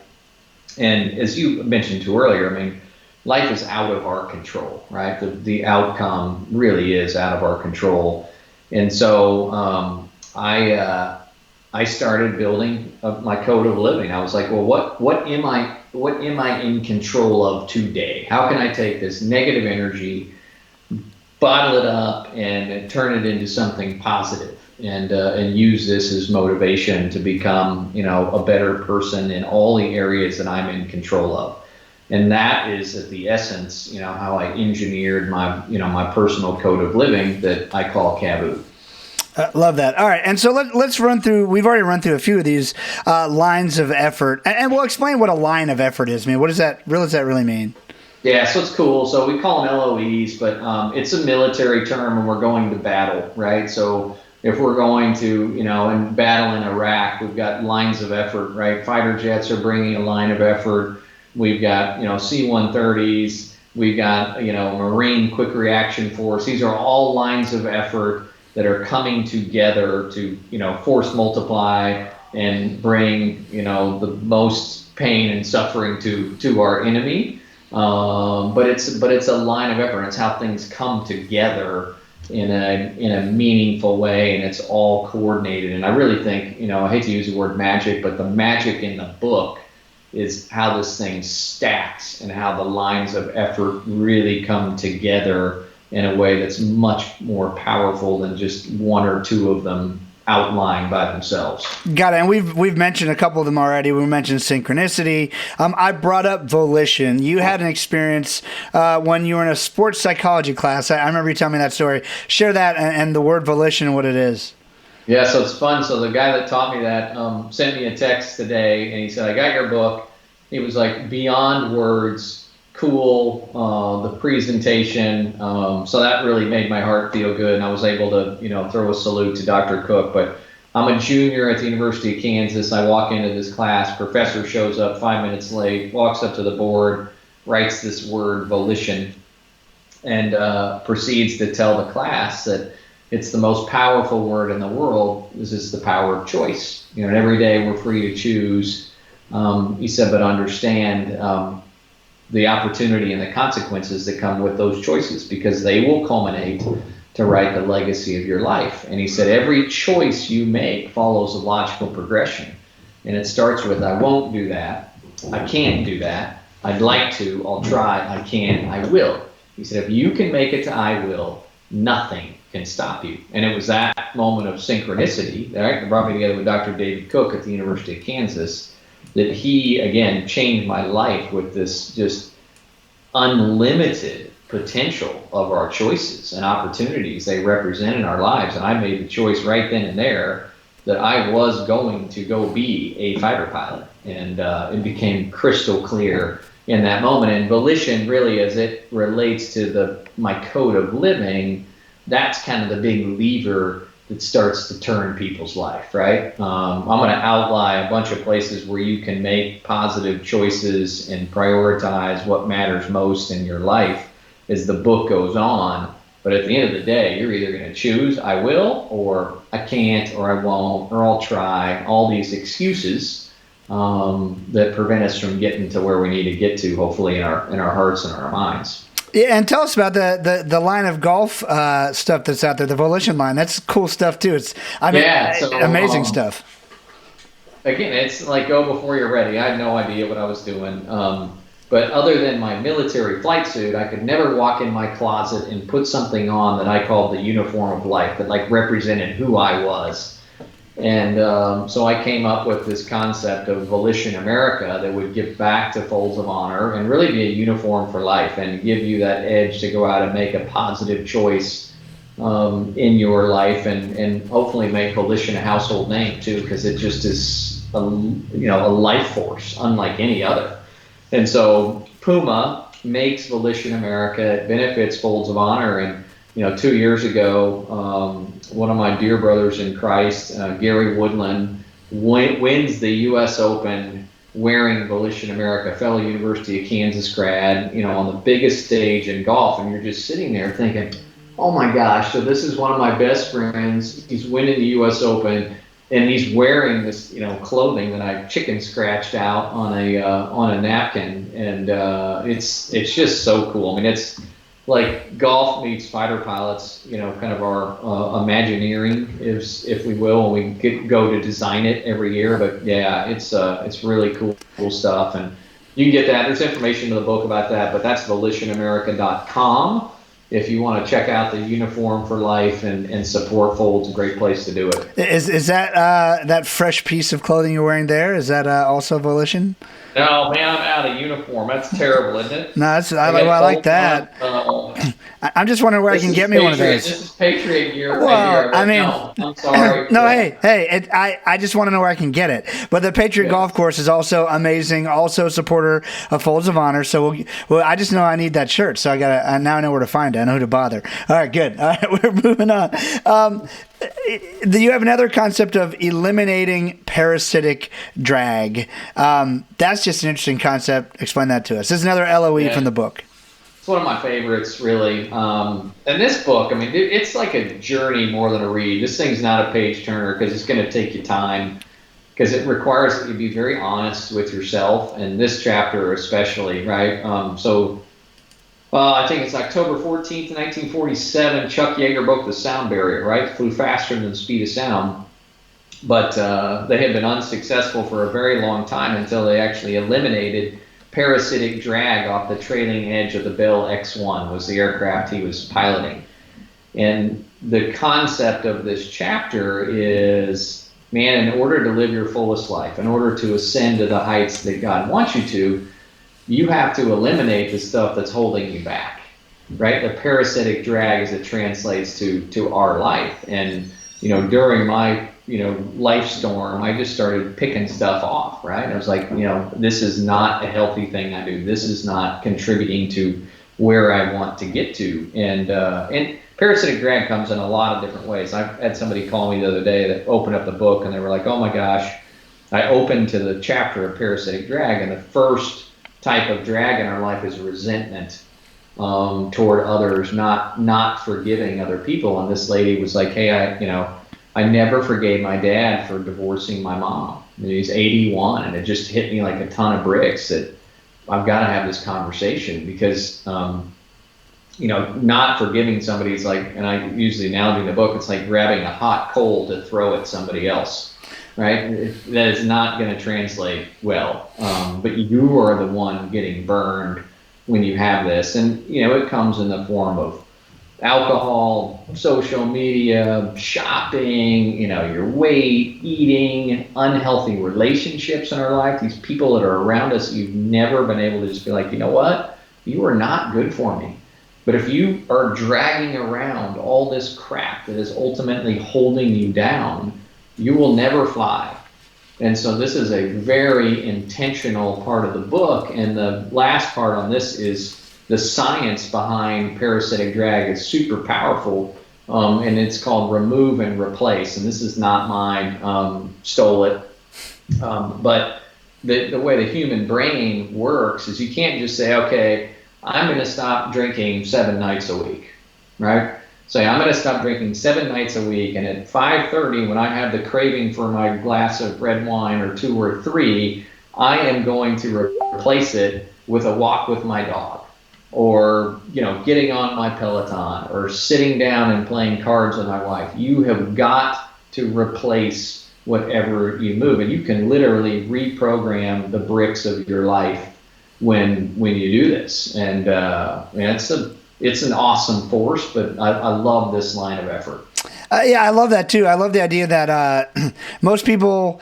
And as you mentioned too earlier, I mean, life is out of our control, right? The outcome really is out of our control. And so I started building my code of living. I was like, well, what am I in control of today? How can I take this negative energy, bottle it up, and turn it into something positive, and use this as motivation to become, a better person in all the areas that I'm in control of. And that is at the essence, how I engineered my personal code of living that I call CAVU. Love that. All right, and so let's run through. We've already run through a few of these lines of effort, and we'll explain what a line of effort is. I mean, what does that really mean? Yeah, so it's cool. So we call them LOEs, but it's a military term when we're going to battle, right? So if we're going to, and battle in Iraq, we've got lines of effort, right? Fighter jets are bringing a line of effort. We've got, C-130s. We've got, Marine Quick Reaction Force. These are all lines of effort that are coming together to, force multiply and bring, the most pain and suffering to our enemy. But it's a line of effort. It's how things come together in a meaningful way, and it's all coordinated. And I really think, I hate to use the word magic, but the magic in the book is how this thing stacks and how the lines of effort really come together in a way that's much more powerful than just one or two of them outlined by themselves. Got it. And we've mentioned a couple of them already. We mentioned synchronicity. I brought up Volition. You had an experience when you were in a sports psychology class. I remember you telling me that story. Share that and the word volition and what it is. Yeah, so it's fun. So the guy that taught me that sent me a text today, and he said, I got your book. He was like, beyond words, cool, the presentation. So that really made my heart feel good, and I was able to, throw a salute to Dr. Cook. But I'm a junior at the University of Kansas. I walk into this class. Professor shows up 5 minutes late, walks up to the board, writes this word, volition, and proceeds to tell the class that it's the most powerful word in the world. This is the power of choice. And every day we're free to choose. He said, but understand the opportunity and the consequences that come with those choices, because they will culminate to write the legacy of your life. And he said, every choice you make follows a logical progression. And it starts with, I won't do that. I can't do that. I'd like to. I'll try. I can. I will. He said, if you can make it to I will, nothing can stop you. And it was that moment of synchronicity that brought me together with Dr. David Cook at the University of Kansas, that he, again, changed my life with this just unlimited potential of our choices and opportunities they represent in our lives. And I made the choice right then and there that I was going to go be a fighter pilot. And it became crystal clear in that moment. And volition, really, as it relates to my code of living, that's kind of the big lever that starts to turn people's life, right? I'm going to outline a bunch of places where you can make positive choices and prioritize what matters most in your life as the book goes on. But at the end of the day, you're either going to choose I will, or I can't, or I won't, or I'll try. All these excuses that prevent us from getting to where we need to get to, hopefully in our hearts and our minds. Yeah, and tell us about the line of golf stuff that's out there, the Volition line. That's cool stuff too. Amazing stuff. Again, it's like go before you're ready. I had no idea what I was doing. But other than my military flight suit, I could never walk in my closet and put something on that I called the uniform of life, that like represented who I was. And so I came up with this concept of Volition America that would give back to Folds of Honor and really be a uniform for life and give you that edge to go out and make a positive choice in your life, and hopefully make Volition a household name too, because it just is a life force unlike any other. And so Puma makes Volition America. It benefits Folds of Honor. And 2 years ago, one of my dear brothers in Christ, Gary Woodland, wins the U.S. Open wearing Volition America, fellow University of Kansas grad, on the biggest stage in golf. And you're just sitting there thinking, oh my gosh, so this is one of my best friends. He's winning the U.S. Open, and he's wearing this, clothing that I chicken scratched out on a napkin. And it's just so cool. I mean, it's like golf meets fighter pilots, kind of our Imagineering, if we will, and we go to design it every year. But yeah, it's really cool stuff, and you can get that. There's information in the book about that, but that's volitionamerica.com. If you want to check out the uniform for life and support Folds, a great place to do it. Is that that fresh piece of clothing you're wearing there? Is that also Volition? No, man, I'm out of uniform. That's terrible, isn't it? No, I like that. I'm just wondering where I can get me one of those. This is Patriot gear right here. I mean, no, I'm sorry. No, hey, I just want to know where I can get it. But the Patriot Golf Course is also amazing, also a supporter of Folds of Honor. So I just know I need that shirt. So now I know where to find it. I know who to bother. All right, good. All right, we're moving on. You have another concept of eliminating parasitic drag. That's just an interesting concept. Explain that to us. This is another LOE from the book. one of my favorites, really. And this book, I mean, it's like a journey more than a read. This thing's not a page turner because it's going to take you time, because it requires that you be very honest with yourself, and this chapter especially, right? I think it's October 14th, 1947, Chuck Yeager broke the sound barrier, right? Flew faster than the speed of sound. But they had been unsuccessful for a very long time until they actually eliminated parasitic drag off the trailing edge of the Bell X-1, was the aircraft he was piloting. And the concept of this chapter is, man, in order to live your fullest life, in order to ascend to the heights that God wants you to, you have to eliminate the stuff that's holding you back, right? The parasitic drag as it translates to our life. And, during my, life storm, I just started picking stuff off, right? I was like, this is not a healthy thing I do. This is not contributing to where I want to get to. And parasitic drag comes in a lot of different ways. I had somebody call me the other day that opened up the book and they were like, oh my gosh, I opened to the chapter of parasitic drag, and the first type of drag in our life is resentment toward others, not forgiving other people. And this lady was like, hey, I never forgave my dad for divorcing my mom. I mean, he's 81, and it just hit me like a ton of bricks that I've got to have this conversation, because not forgiving somebody is like, and I use the analogy in the book, it's like grabbing a hot coal to throw at somebody else, right? That is not going to translate well. But you are the one getting burned when you have this. And, it comes in the form of alcohol, social media, shopping, your weight, eating, unhealthy relationships in our life, these people that are around us, you've never been able to just be like, you know what? You are not good for me. But if you are dragging around all this crap that is ultimately holding you down, you will never fly. And so this is a very intentional part of the book. And the last part on this is the science behind parasitic drag is super powerful. And it's called remove and replace. And this is not mine, stole it. But the way the human brain works is you can't just say, okay, I'm going to stop drinking 7 nights a week, right? Say, I'm going to stop drinking 7 nights a week, and at 5:30, when I have the craving for my glass of red wine or 2 or 3, I am going to replace it with a walk with my dog, or getting on my Peloton, or sitting down and playing cards with my wife. You have got to replace whatever you move, and you can literally reprogram the bricks of your life when you do this. And it's an awesome force, but I love this line of effort. Yeah, I love that too. I love the idea that most people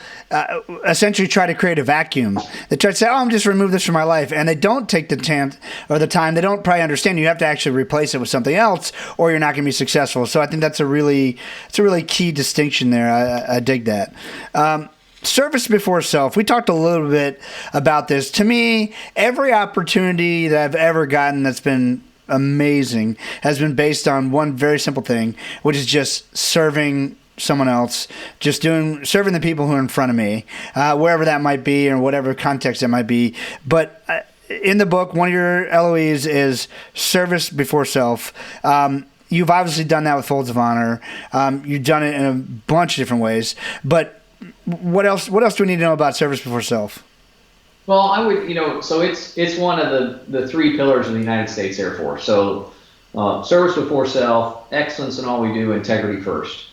essentially try to create a vacuum. They try to say, "Oh, I'm just remove this from my life," and they don't take the chance or the time. They don't probably understand you have to actually replace it with something else, or you're not going to be successful. So I think it's a really key distinction there. I dig that. Service before self. We talked a little bit about this. To me, every opportunity that I've ever gotten that's been amazing has been based on one very simple thing, which is just serving someone else, just serving the people who are in front of me, wherever that might be or whatever context it might be. But in the book, one of your LOEs is service before self. You've obviously done that with Folds of Honor. You've done it in a bunch of different ways. But what else do we need to know about service before self? Well, I would, so it's one of the 3 pillars of the United States Air Force. So service before self, excellence in all we do, integrity first.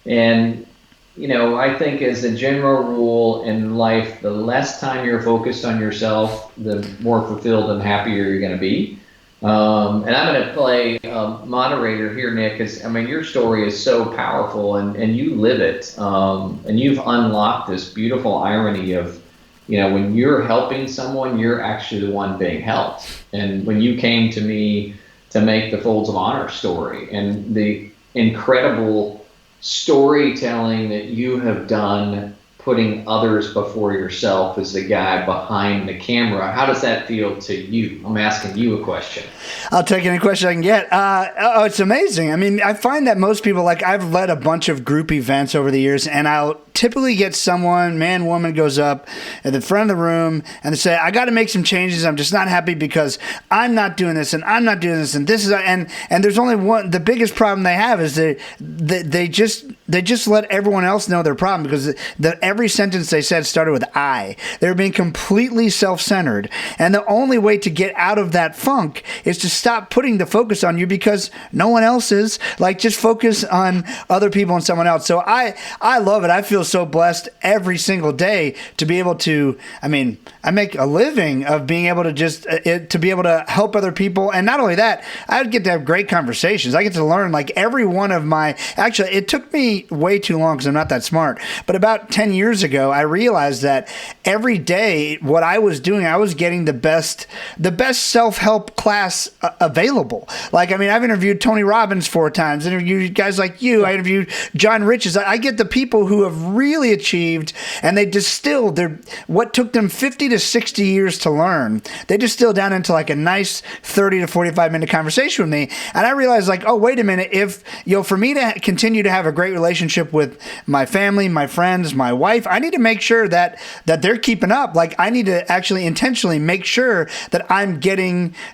And, I think as a general rule in life, the less time you're focused on yourself, the more fulfilled and happier you're going to be. And I'm going to play moderator here, Nick, because, your story is so powerful and you live it. And you've unlocked this beautiful irony of, when you're helping someone, you're actually the one being helped. And when you came to me to make the Folds of Honor story and the incredible storytelling that you have done putting others before yourself as the guy behind the camera. How does that feel to you? I'm asking you a question. I'll take any question I can get. It's amazing. I mean, I find that most people, like, I've led a bunch of group events over the years, and I'll typically get someone, man, woman, goes up at the front of the room and they say, I got to make some changes. I'm just not happy because I'm not doing this and I'm not doing this and this is, and there's only one. The biggest problem they have is they just let everyone else know their problem, because every sentence they said started with I. They're being completely self-centered, and the only way to get out of that funk is to stop putting the focus on you, because no one else is. Like, just focus on other people and someone else. So I love it. I feel so blessed every single day to be able to, I mean, I make a living of being able to just to be able to help other people. And not only that, I get to have great conversations. I get to learn, like, every one of my, actually, it took me way too long because I'm not that smart, but about 10 years ago, I realized that every day what I was doing, I was getting the best self-help class available. Like, I mean, I've interviewed Tony Robbins 4 times, interviewed guys like you, I interviewed John Riches. I get the people who have really achieved, and they distilled what took them 50 to 60 years to learn. They distill down into like a nice 30 to 45 minute conversation with me. And I realized, like, oh, wait a minute, if, for me to continue to have a great relationship with my family, my friends, my wife, I need to make sure that they're keeping up. Like, I need to actually intentionally make sure that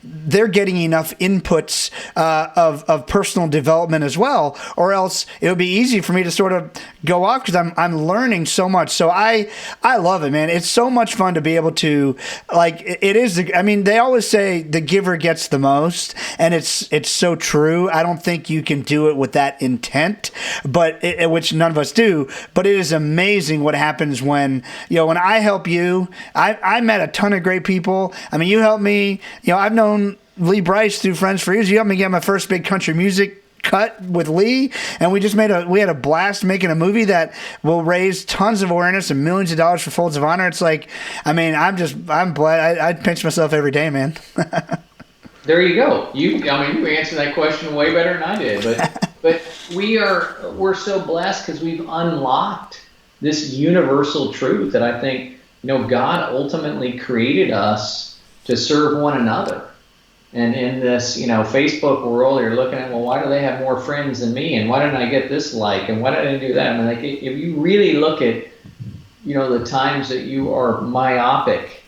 they're getting enough inputs of personal development as well, or else it would be easy for me to sort of go off, because I'm learning so much. So I love it, man. It's so much fun to be able to, like, it is. I mean, they always say the giver gets the most, and it's so true. I don't think you can do it with that intent, but which none of us do. But it is amazing what happens when I help you. I met a ton of great people. I mean, you helped me. I've known Lee Bryce through friends for years. You helped me get my first big country music cut with Lee, and we had a blast making a movie that will raise tons of awareness and millions of dollars for Folds of Honor. It's like, I mean, I'm glad. I pinch myself every day, man. There you go. You answered that question way better than I did, but we're so blessed because we've unlocked this universal truth that I think, God ultimately created us to serve one another. And in this, Facebook world, you're looking at, well, why do they have more friends than me? And why didn't I get this like? And why did I do that? I mean, like, if you really look at, the times that you are myopic,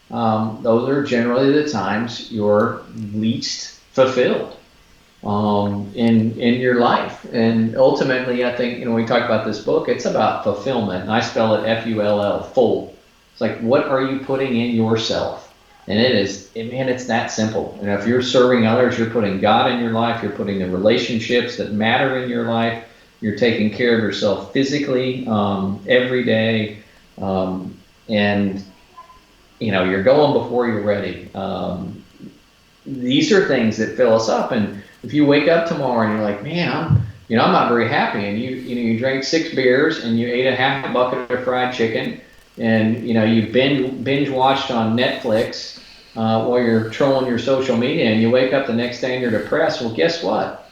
those are generally the times you're least fulfilled in your life. And ultimately, I think, when we talk about this book, it's about fulfillment. And I spell it F-U-L-L, full. It's like, what are you putting in yourself? And it's that simple. If you're serving others, you're putting God in your life, you're putting the relationships that matter in your life, you're taking care of yourself physically every day, and you're going before you're ready. These are things that fill us up. And if you wake up tomorrow and you're like, man, I'm not very happy, and you drank 6 beers and you ate a half a bucket of fried chicken, and you binge watched on Netflix while you're trolling your social media, and you wake up the next day and you're depressed, well, guess what?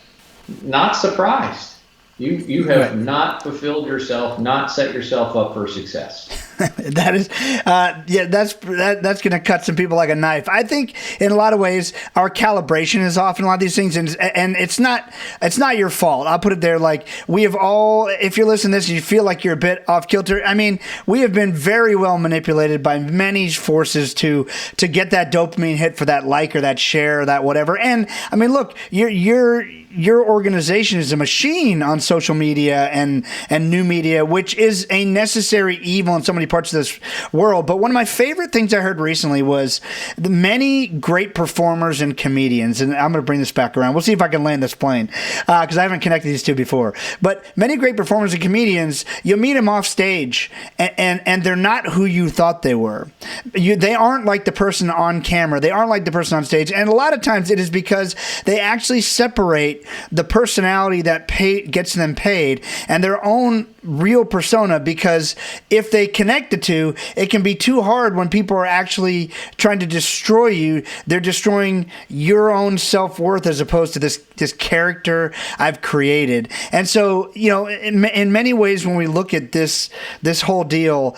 Not surprised. You have not fulfilled yourself, not set yourself up for success. That is, that's going to cut some people like a knife. I think in a lot of ways our calibration is off in a lot of these things, and it's not your fault. I'll put it there. Like, we have all, if you're listening to this and you feel like you're a bit off kilter, I mean, we have been very well manipulated by many forces to get that dopamine hit for that like or that share or that whatever. And I mean, look, your organization is a machine on social media and new media, which is a necessary evil in so many parts of this world. But one of my favorite things I heard recently was the many great performers and comedians, and I'm going to bring this back around. We'll see if I can land this plane, because I haven't connected these two before. But many great performers and comedians, you meet them off stage, and they're not who you thought they were. They aren't like the person on camera. They aren't like the person on stage. And a lot of times it is because they actually separate the personality that gets them paid and their own real persona, because if they connect the two, it can be too hard when people are actually trying to destroy you. They're destroying your own self-worth as opposed to this character I've created. And so, in many ways, when we look at this whole deal,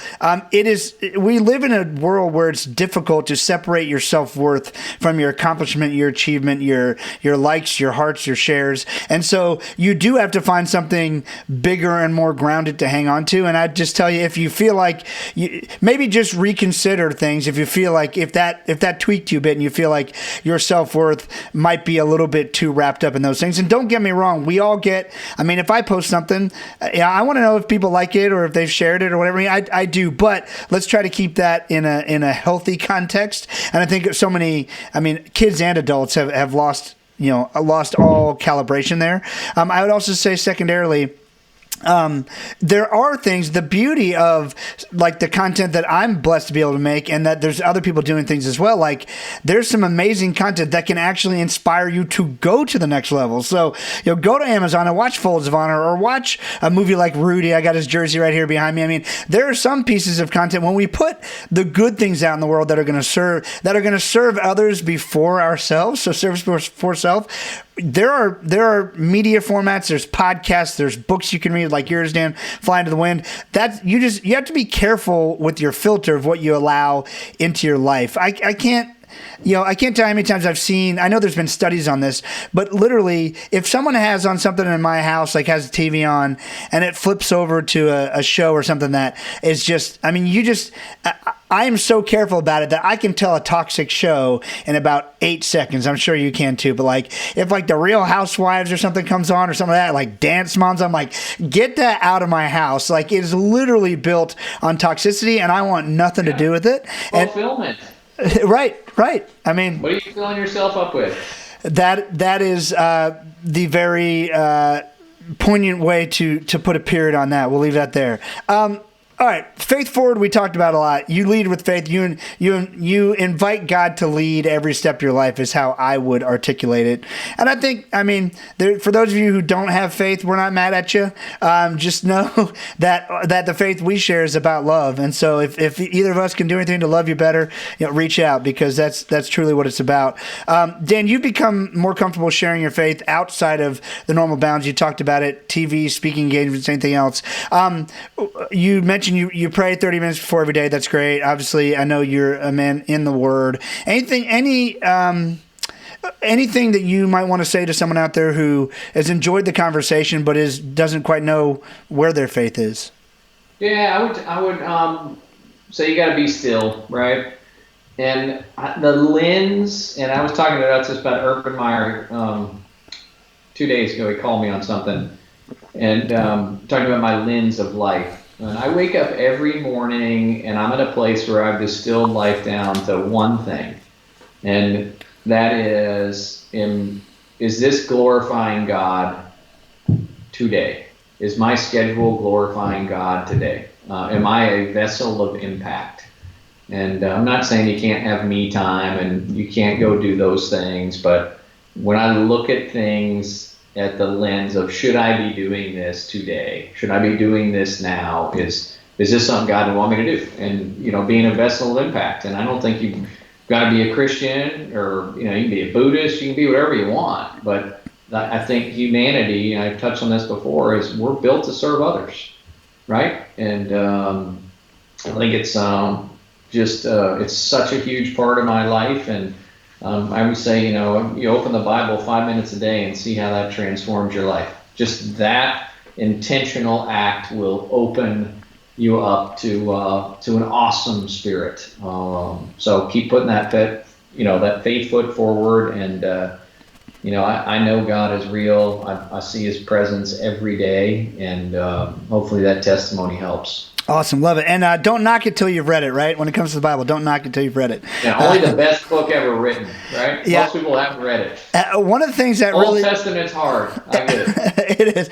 we live in a world where it's difficult to separate your self-worth from your accomplishment, your achievement, your likes, your hearts, your shares. And so you do have to find something bigger and more grounded to hang on to. And I'd just tell you, if you feel like maybe just reconsider things, if you feel like if that tweaked you a bit and you feel like your self-worth might be a little bit too wrapped up in those things. And don't get me wrong, we all if I post something, I want to know if people like it or if they've shared it or whatever. I do, but let's try to keep that in a healthy context. And I think so many, kids and adults have lost all calibration there. I would also say secondarily, there are things, the beauty of like the content that I'm blessed to be able to make, and that there's other people doing things as well. Like there's some amazing content that can actually inspire you to go to the next level. So, go to Amazon and watch Folds of Honor or watch a movie like Rudy. I got his jersey right here behind me. There are some pieces of content when we put the good things out in the world that are going to serve others before ourselves. So service for self. There are media formats, there's podcasts, there's books you can read like yours, Dan, Fly Into the Wind. You have to be careful with your filter of what you allow into your life. I can't tell you how many times I've seen, I know there's been studies on this, but literally if someone has on something in my house, like has a TV on and it flips over to a show or something that is just, I am so careful about it that I can tell a toxic show in about 8 seconds. I'm sure you can too. But like if like the Real Housewives or something comes on or something like that, like Dance Moms, I'm like, get that out of my house. Like it is literally built on toxicity and I want nothing to do with it. Fulfillment. Right. What are you filling yourself up with? That is the very poignant way to put a period on that. We'll leave that there. All right, faith forward. We talked about a lot. You lead with faith. You invite God to lead every step of your life is how I would articulate it. And I think, for those of you who don't have faith, we're not mad at you. Just know that the faith we share is about love. And so if either of us can do anything to love you better, reach out, because that's truly what it's about. Dan, you've become more comfortable sharing your faith outside of the normal bounds. You talked about it, TV, speaking engagements, anything else. You mentioned you pray 30 minutes before every day. That's great. Obviously, I know you're a man in the Word. Anything that you might want to say to someone out there who has enjoyed the conversation but doesn't quite know where their faith is? Yeah, I would say you got to be still, right? And the lens, and I was talking about this about Urban Meyer 2 days ago. He called me on something, and talking about my lens of life. And I wake up every morning and I'm at a place where I've distilled life down to one thing. And that is this glorifying God today? Is my schedule glorifying God today? Am I a vessel of impact? And I'm not saying you can't have me time and you can't go do those things, but when I look at things at the lens of, should I be doing this today? Should I be doing this now? Is this something God would want me to do? And, being a vessel of impact. And I don't think you've got to be a Christian or, you can be a Buddhist, you can be whatever you want. But I think humanity, and I've touched on this before, is we're built to serve others, right? And I think it's it's such a huge part of my life. And I would say, you open the Bible 5 minutes a day and see how that transforms your life. Just that intentional act will open you up to an awesome spirit. So keep putting that faith foot forward. And, I know God is real. I see his presence every day. And hopefully that testimony helps. Awesome. Love it. And don't knock it till you've read it, right? When it comes to the Bible, don't knock it till you've read it. Yeah, only the best book ever written, right? Yeah. Most people haven't read it. One of the things that Old Testament's hard. I get it. It is.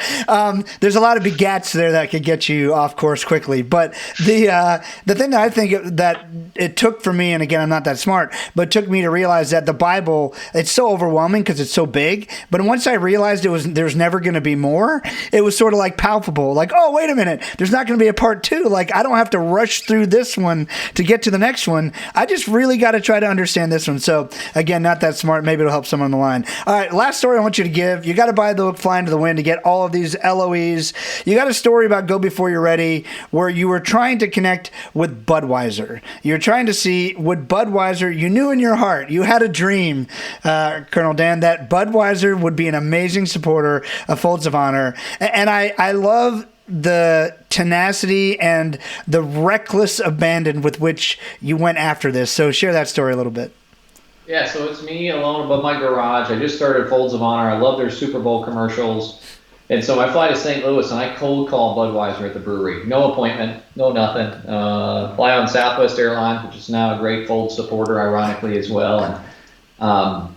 There's a lot of begats there that could get you off course quickly. But the thing that I think that it took for me, and again, I'm not that smart, but it took me to realize that the Bible, it's so overwhelming because it's so big. But once I realized there's never going to be more, it was sort of like palpable. Like, oh, wait a minute, there's not going to be a part 2. Like, I don't have to rush through this one to get to the next one. I just really got to try to understand this one. So again, not that smart. Maybe it'll help someone on the line. All right, last story I want you to give. You got to buy the book Fly Into the Wind to get all of these LOEs. You got a story about Go Before You're Ready where you were trying to connect with Budweiser. You're trying to see would Budweiser, you knew in your heart, you had a dream, Colonel Dan, that Budweiser would be an amazing supporter of Folds of Honor. And I love the tenacity and the reckless abandon with which you went after this. So share that story a little bit. Yeah, so it's me alone above my garage. I just started Folds of Honor. I love their Super Bowl commercials. And so I fly to St. Louis, and I cold call Budweiser at the brewery. No appointment, no nothing. Fly on Southwest Airlines, which is now a great Folds supporter, ironically, as well. And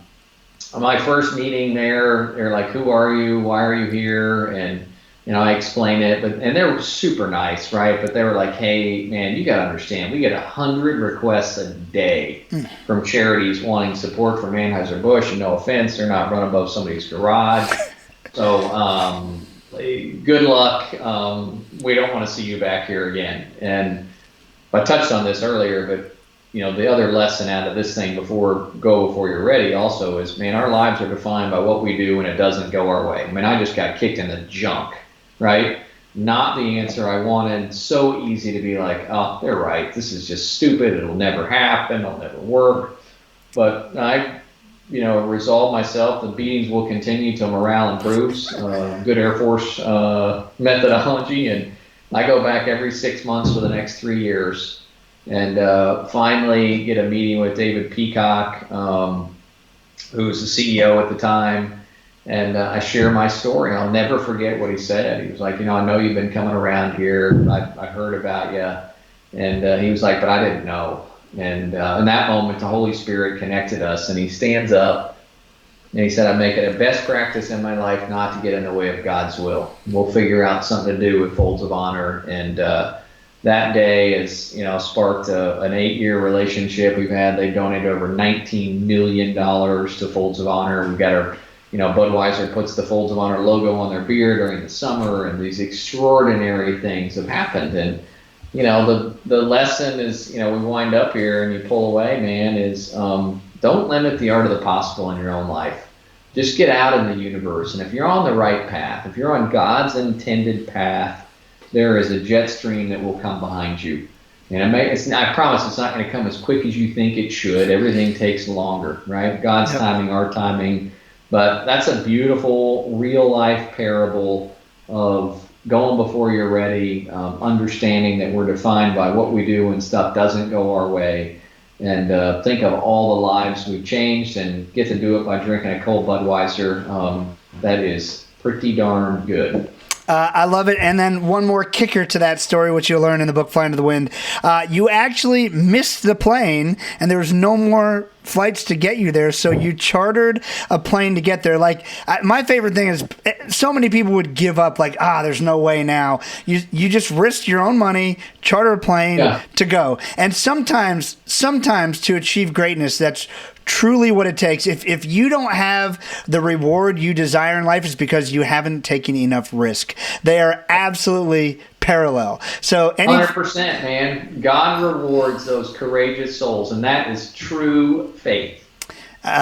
my first meeting there, they're like, who are you? Why are you here? And I explain it, and they were super nice, right? But they were like, hey, man, you got to understand, we get 100 requests a day from charities wanting support from Anheuser-Busch, and no offense, they're not run above somebody's garage. So good luck. We don't want to see you back here again. And I touched on this earlier, but the other lesson out of this thing before you're ready also is, man, our lives are defined by what we do when it doesn't go our way. I mean, I just got kicked in the junk. Right? Not the answer I wanted. So easy to be like, oh, they're right. This is just stupid. It'll never happen. It'll never work. But I, resolved myself. The beatings will continue till morale improves. Good Air Force methodology. And I go back every 6 months for the next 3 years. And finally get a meeting with David Peacock, who was the CEO at the time. And I share my story. I'll never forget what he said. He was like, I know you've been coming around here. I heard about you. And he was like, but I didn't know. And in that moment, the Holy Spirit connected us. And he stands up and he said, I make it a best practice in my life not to get in the way of God's will. We'll figure out something to do with Folds of Honor. And that day has, sparked an 8-year relationship we've had. They've donated over $19 million to Folds of Honor. We've got our Budweiser puts the Folds of Honor logo on their beer during the summer, and these extraordinary things have happened. And, the lesson is, we wind up here and you pull away, man, is don't limit the art of the possible in your own life. Just get out in the universe. And if you're on the right path, if you're on God's intended path, there is a jet stream that will come behind you. And I promise it's not going to come as quick as you think it should. Everything takes longer, right? God's timing, our timing. But that's a beautiful, real-life parable of going before you're ready, understanding that we're defined by what we do when stuff doesn't go our way, and think of all the lives we've changed and get to do it by drinking a cold Budweiser. That is pretty darn good. I love it. And then one more kicker to that story, which you'll learn in the book Fly Into the Wind. You actually missed the plane, and there was no more flights to get you there, so you chartered a plane to get there. Like, my favorite thing is so many people would give up, like, there's no way now. You just risk your own money, charter a plane to go. And sometimes to achieve greatness, that's truly what it takes. If you don't have the reward you desire in life, it's because you haven't taken enough risk. They are absolutely parallel. So 100%, man. God rewards those courageous souls, and that is true faith.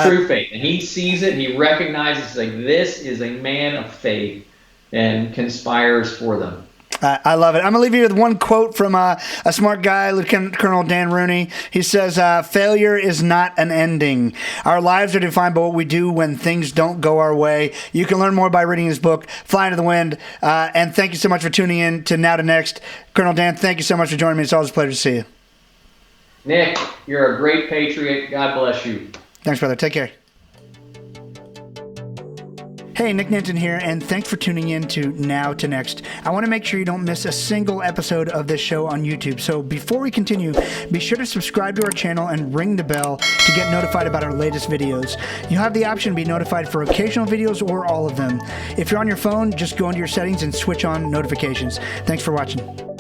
True faith. And he sees it, he recognizes, like, this is a man of faith, and conspires for them. I love it. I'm going to leave you with one quote from a smart guy, Lieutenant Colonel Dan Rooney. He says, failure is not an ending. Our lives are defined by what we do when things don't go our way. You can learn more by reading his book, Fly Into the Wind. And thank you so much for tuning in to Now to Next. Colonel Dan, thank you so much for joining me. It's always a pleasure to see you. Nick, you're a great patriot. God bless you. Thanks, brother. Take care. Hey, Nick Nanton here, and thanks for tuning in to Now to Next. I want to make sure you don't miss a single episode of this show on YouTube. So before we continue, be sure to subscribe to our channel and ring the bell to get notified about our latest videos. You have the option to be notified for occasional videos or all of them. If you're on your phone, just go into your settings and switch on notifications. Thanks for watching.